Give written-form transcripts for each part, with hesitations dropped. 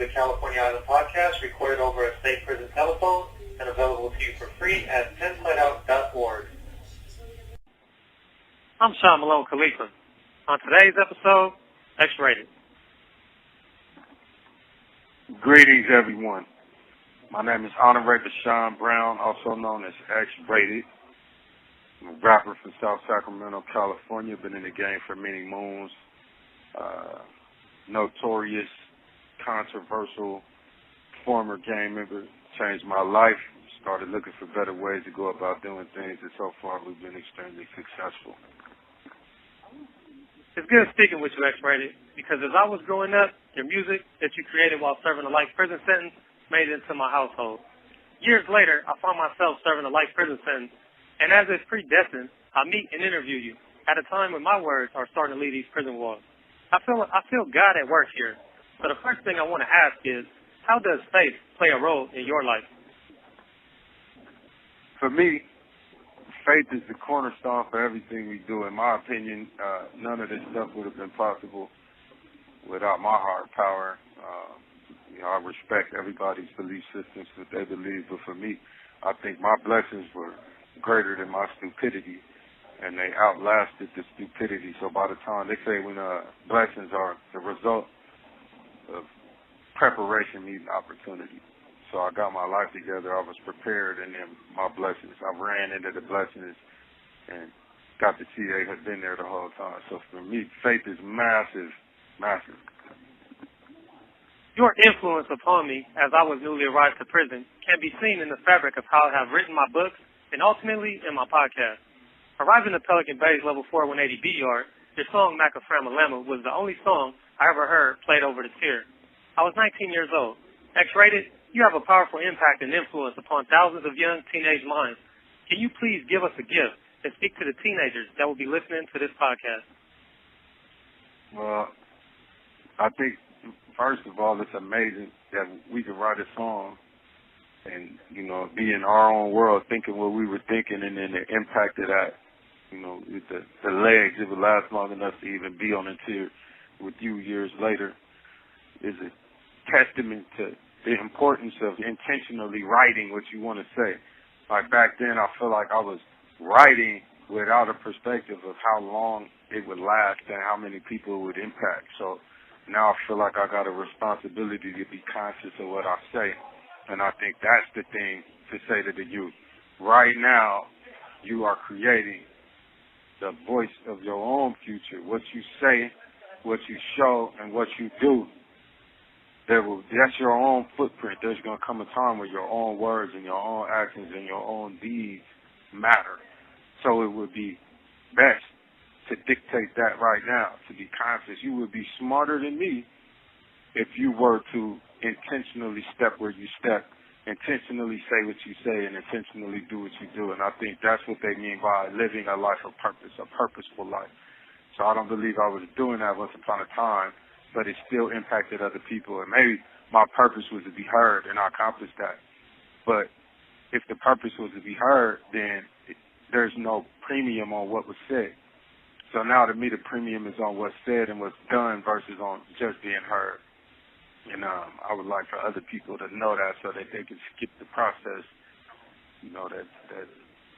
the California Island podcast, recorded over a state prison telephone and available to you for free at pinsideout.org. I'm Sean Malone Khalifa. On today's episode, X-Rated. Greetings, everyone. My name is Honorary Deshaun Brown, also known as X-Rated. I'm a rapper from South Sacramento, California. Been in the game for many moons. Notorious, controversial, former gang member. Changed my life. Started looking for better ways to go about doing things, and so far we've been extremely successful. It's good speaking with you, X-Rated, because as I was growing up, your music that you created while serving a life prison sentence made it into my household. Years later, I found myself serving a life prison sentence, and as is predestined, I meet and interview you at a time when my words are starting to leave these prison walls. I feel God at work here. So the first thing I want to ask is, how does faith play a role in your life? For me, faith is the cornerstone for everything we do. In my opinion, none of this stuff would have been possible without my heart power. I respect everybody's belief systems, what they believe, but for me, I think my blessings were greater than my stupidity, and they outlasted the stupidity. So by the time they say when blessings are the result of preparation meeting opportunity. So I got my life together, I was prepared, and then my blessings, I ran into the blessings and got to see they had been there the whole time. So for me, faith is massive, massive. Your influence upon me as I was newly arrived to prison can be seen in the fabric of how I have written my books and ultimately in my podcast. Arriving to Pelican Bay's level 4180B yard, your song Macaframalama was the only song I ever heard played over the tier. I was 19 years old. X-Rated, you have a powerful impact and influence upon thousands of young teenage minds. Can you please give us a gift and speak to the teenagers that will be listening to this podcast? Well, I think, first of all, it's amazing that we can write a song and, be in our own world thinking what we were thinking, and then the impact of that, with the legs, it would last long enough to even be on a tier with you years later, is a testament to the importance of intentionally writing what you want to say. Like back then, I feel like I was writing without a perspective of how long it would last and how many people it would impact. So now I feel like I got a responsibility to be conscious of what I say. And I think that's the thing to say to the youth. Right now, you are creating the voice of your own future. What you say, what you show, and what you do, that's your own footprint. There's going to come a time where your own words and your own actions and your own deeds matter. So it would be best to dictate that right now, to be conscious. You would be smarter than me if you were to intentionally step where you step, intentionally say what you say, and intentionally do what you do. And I think that's what they mean by living a life of purpose, a purposeful life. So I don't believe I was doing that once upon a time, but it still impacted other people. And maybe my purpose was to be heard, and I accomplished that. But if the purpose was to be heard, then there's no premium on what was said. So now to me, the premium is on what's said and what's done versus on just being heard. And I would like for other people to know that so that they can skip the process, that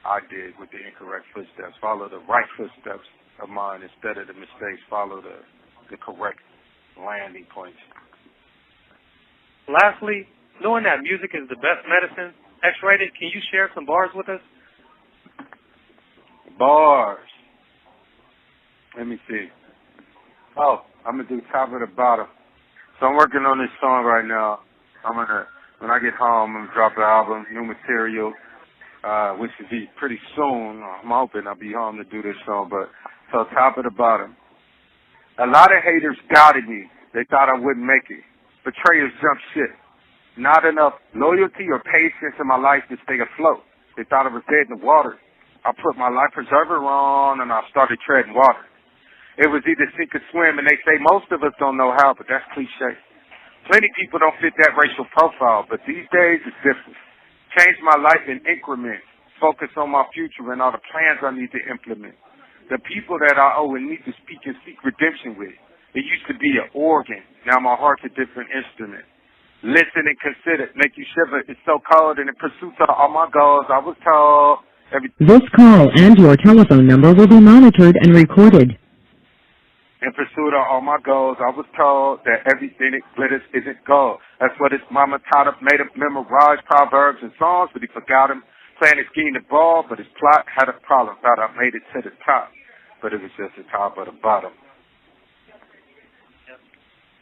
I did with the incorrect footsteps. Follow the right footsteps of mine instead of the mistakes. Follow the correct landing points. Lastly, knowing that music is the best medicine, X-Rated, can you share some bars with us? Bars. Let me see. Oh, I'm going to do top of the bottom. So I'm working on this song right now. When I get home, I'm going to drop an album, new material, which should be pretty soon. I'm hoping I'll be home to do this song. But so top of the bottom. A lot of haters doubted me. They thought I wouldn't make it. Betrayers jumped ship. Not enough loyalty or patience in my life to stay afloat. They thought I was dead in the water. I put my life preserver on and I started treading water. It was either sink or swim, and they say most of us don't know how, but that's cliche. Plenty of people don't fit that racial profile, but these days it's different. Change my life in increments. Focus on my future and all the plans I need to implement. The people that I owe and need to speak and seek redemption with. It used to be an organ. Now my heart's a different instrument. Listen and consider, make you shiver. It's so cold, and in pursuit of all my goals, I was told This call and your telephone number will be monitored and recorded. In pursuit of all my goals, I was told that everything that glitters isn't gold. That's what his mama taught him, made him memorize proverbs and songs, but he forgot him. Playing his scheme to ball, but his plot had a problem. Thought I made it to the top, but it was just the top of the bottom.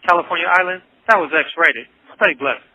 California Island, that was X-rated. Stay blessed.